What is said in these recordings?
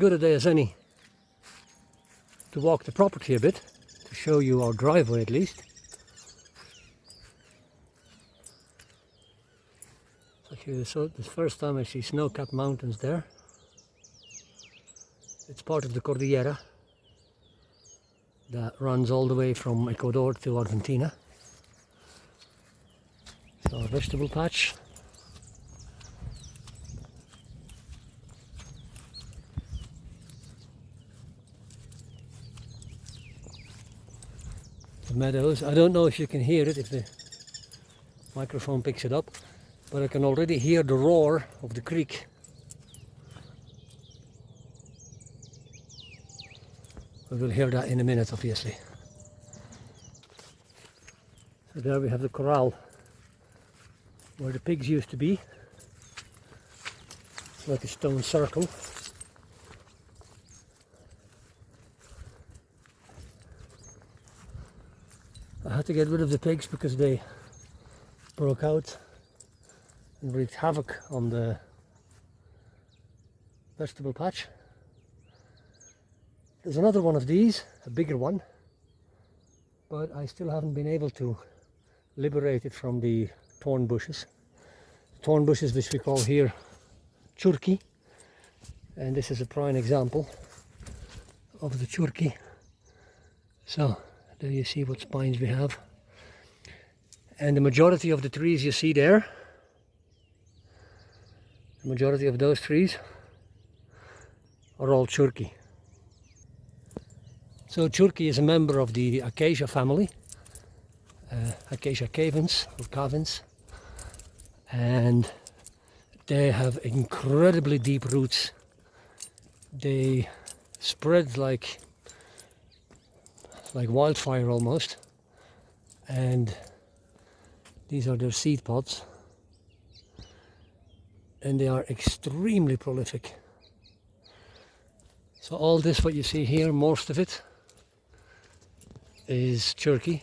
good a day as any to walk the property a bit, to show you our driveway at least. So this first time I see snow-capped mountains there. It's part of the Cordillera that runs all the way from Ecuador to Argentina. So a vegetable patch. The meadows. I don't know if you can hear it, if the microphone picks it up, but I can already hear the roar of the creek. We will hear that in a minute, obviously. So there we have the corral where the pigs used to be. It's like a stone circle. I had to get rid of the pigs because they broke out and wreaked havoc on the vegetable patch. There's another one of these, a bigger one, but I still haven't been able to liberate it from the thorn bushes. Thorn bushes which we call here churki, and this is a prime example of the churki. So there you see what spines we have. And the majority of the trees you see there, the majority of those trees are all churki. So churki is a member of the acacia family, acacia cavens or cavens, and they have incredibly deep roots. They spread like wildfire almost, and these are their seed pods, and they are extremely prolific. So all this what you see here, most of it is churki,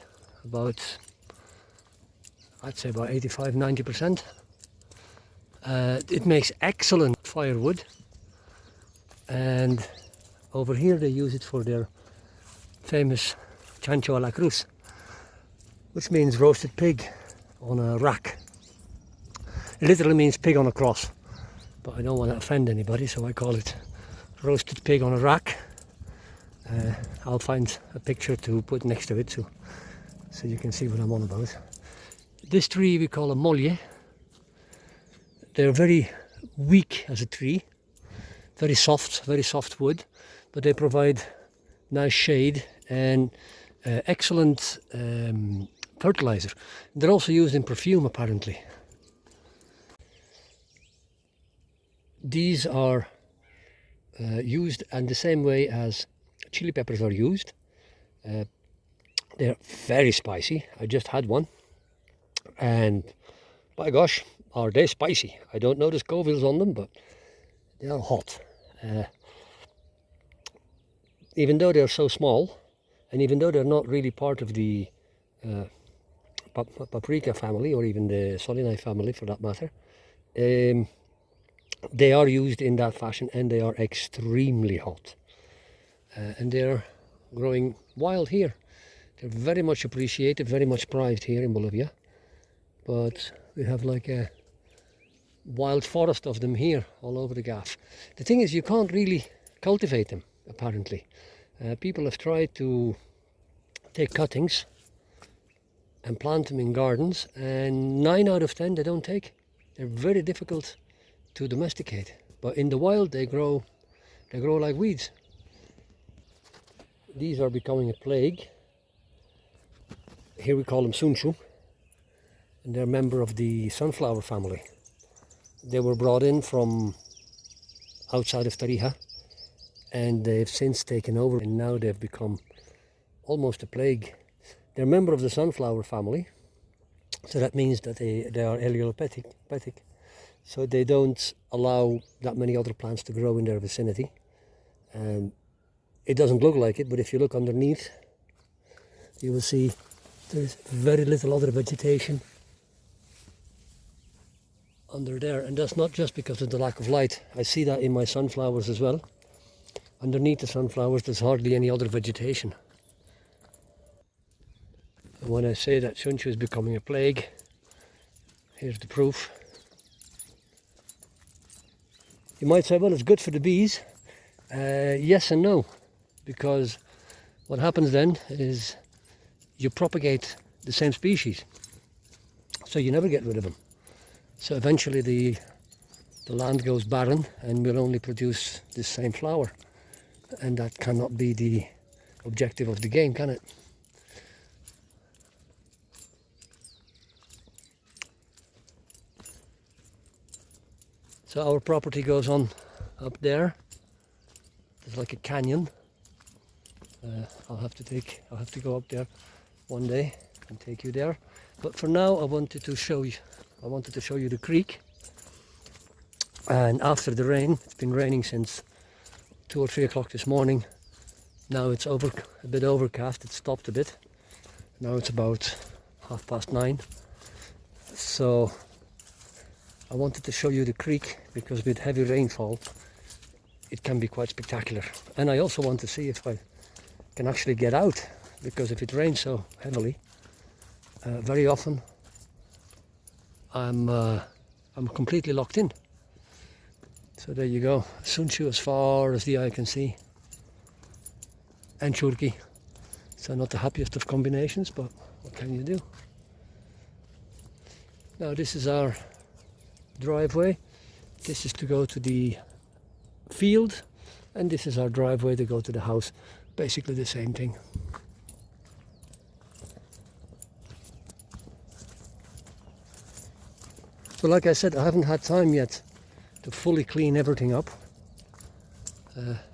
I'd say about 85–90%. It makes excellent firewood, and over here they use it for their famous chancho a la cruz, which means roasted pig on a rack. It literally means pig on a cross, but I don't want to offend anybody, so I call it roasted pig on a rack. I'll find a picture to put next to it so you can see what I'm on about. This tree we call a molle. They're very weak as a tree, very soft wood, but they provide nice shade and excellent fertilizer. They're also used in perfume apparently. These are used in the same way as chili peppers are used. They're very spicy. I just had one, and by gosh, are they spicy. I don't know the Scovilles on them, but they are hot. Even though they're so small, and even though they're not really part of the paprika family, or even the solinae family for that matter, they are used in that fashion, and they are extremely hot. And they're growing wild here. They're very much appreciated, very much prized here in Bolivia. But we have like a wild forest of them here all over the gaff. The thing is, you can't really cultivate them, apparently. People have tried to take cuttings and plant them in gardens, and 9 out of 10 they don't take. They're very difficult to domesticate. But in the wild they grow like weeds. These are becoming a plague. Here we call them sunchu, and they're a member of the sunflower family. They were brought in from outside of Tarija, and they've since taken over, and now they've become almost a plague. They're a member of the sunflower family, so that means that they are allelopathic, so they don't allow that many other plants to grow in their vicinity. It doesn't look like it, but if you look underneath, you will see there's very little other vegetation under there, and that's not just because of the lack of light. I see that in my sunflowers as well. Underneath the sunflowers there's hardly any other vegetation. And when I say that Shunchu is becoming a plague, here's the proof. You might say, well, it's good for the bees. Yes and no, because what happens then is you propagate the same species, so you never get rid of them. So eventually the land goes barren and will only produce this same flower, and that cannot be the objective of the game, can it? So our property goes on up there. There's like a canyon. I'll have to go up there one day and take you there. But for now, I wanted to show you the creek. And after the rain, it's been raining since 2 or 3 o'clock this morning. Now it's a bit overcast. It stopped a bit. Now it's about 9:30. So I wanted to show you the creek, because with heavy rainfall it can be quite spectacular. And I also want to see if I can actually get out, because if it rains so heavily, very often I'm completely locked in. So there you go, Shunchu as far as the eye can see, and Churki. So not the happiest of combinations, but what can you do? Now this is our driveway. This is to go to the field, and this is our driveway to go to the house. Basically the same thing. So like I said, I haven't had time yet to fully clean everything up.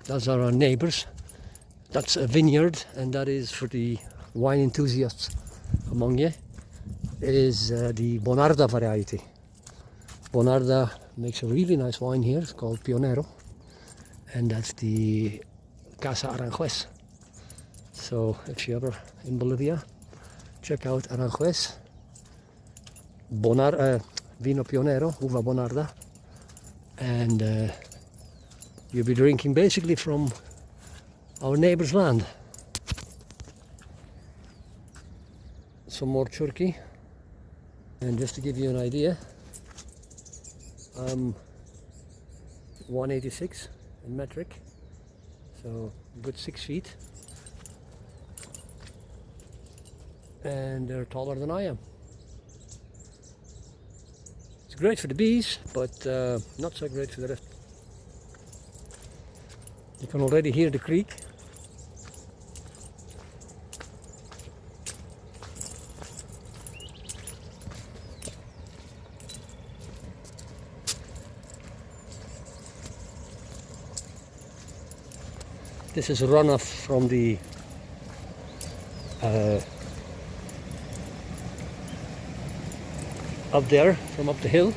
Those are our neighbors. That's a vineyard, and that is for the wine enthusiasts among you. It is the Bonarda variety. Bonarda makes a really nice wine here. It's called Pionero, and that's the Casa Aranjuez. So if you're ever in Bolivia, check out Aranjuez. Vino Pionero, Uva Bonarda, and you'll be drinking basically from our neighbor's land. Some more Churki, and just to give you an idea, I'm 186 in metric, so a good 6 feet, and they're taller than I am. It's great for the bees, but not so great for the rest. You can already hear the creek. This is a runoff from the up there, from up the hill.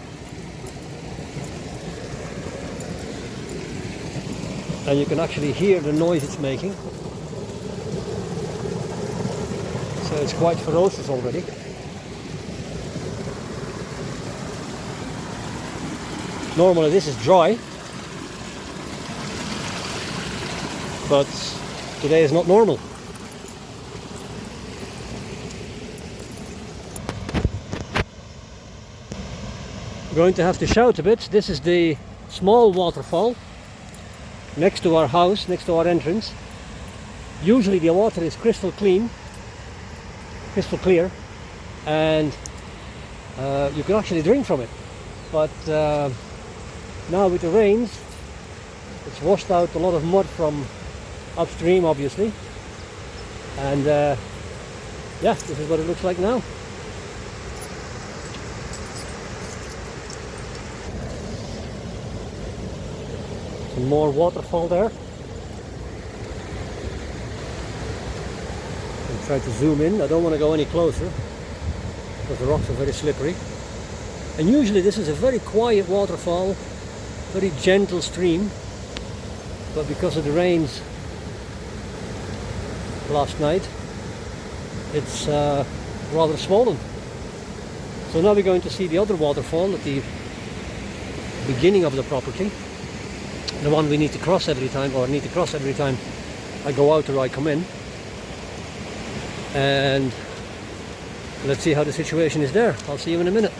And you can actually hear the noise it's making. So it's quite ferocious already. Normally this is dry, but today is not normal. I'm going to have to shout a bit. This is the small waterfall next to our house, next to our entrance. Usually the water is crystal clear, and you can actually drink from it. But now with the rains, it's washed out a lot of mud from upstream, obviously, and yeah, this is what it looks like now. Some more waterfall there. I'll try to zoom in. I don't want to go any closer because the rocks are very slippery. And usually this is a very quiet waterfall, very gentle stream, but because of the rains last night, it's rather swollen. So now we're going to see the other waterfall at the beginning of the property. the one we need to cross every time, or need to cross every time I go out or I come in. And let's see how the situation is there. I'll see you in a minute.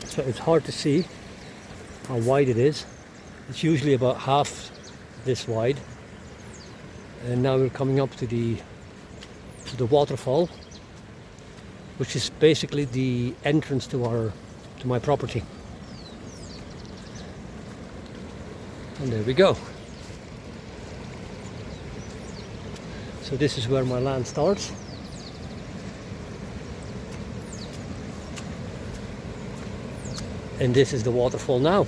So it's hard to see how wide it is. It's usually about half this wide. And now we're coming up to the waterfall, which is basically the entrance to my property. And there we go. So this is where my land starts. And this is the waterfall now.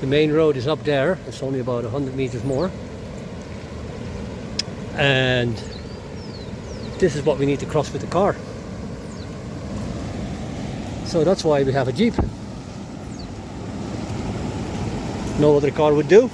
The main road is up there. It's only about 100 meters more. And this is what we need to cross with the car. So that's why we have a Jeep. No other car would do.